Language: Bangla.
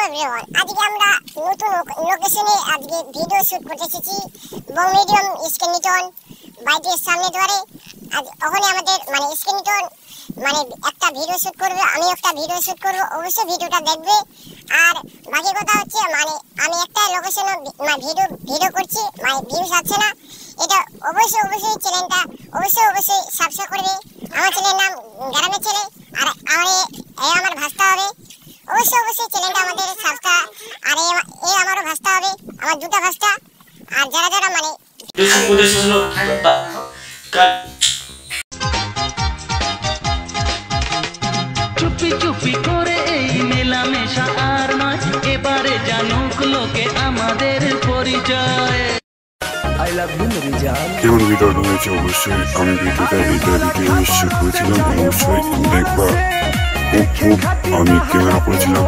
এভরিওয়ান, আজকে আমরা নতুন লোকেশনে আজকে ভিডিও শুট করতে এসেছি মিডিয়াম স্কেনিটন বাইটের সামনে দ্বারে। আজ ওখানে আমাদের স্কেনিটন একটা ভিডিও শুট করবে, আমি একটা ভিডিও শুট করব, অবশ্যই ভিডিওটা দেখবে। আর বাকি কথা হচ্ছে আমি একটা লোকেশনে ভিডিও করছি, ভিউজ আসছে না, এটা অবশ্যই চ্যানেলটা অবশ্যই সাবস্ক্রাইব করবে। আমার ছেলের নাম গ্রামের ছেলে, আর আমার ভাস্তা হবে। অবশ্যই চ্যানেলটা আমাদের সাবস্ক্রাইব, আর আমারও ভাস্তা হবে, আমার দুটো ভাস্তা। আর যারা চুপি চুপি করে এই মেলামেশা আর নয়, এবারে জানুক লোকে আমাদের পরিচয়। কেমন ভিডিওটা হয়েছে অবশ্যই আমি ভিডিওটা ভিডিও শুট করেছিলাম, অবশ্যই দেখবা। খুব আমি ক্যামেরা করেছিলাম।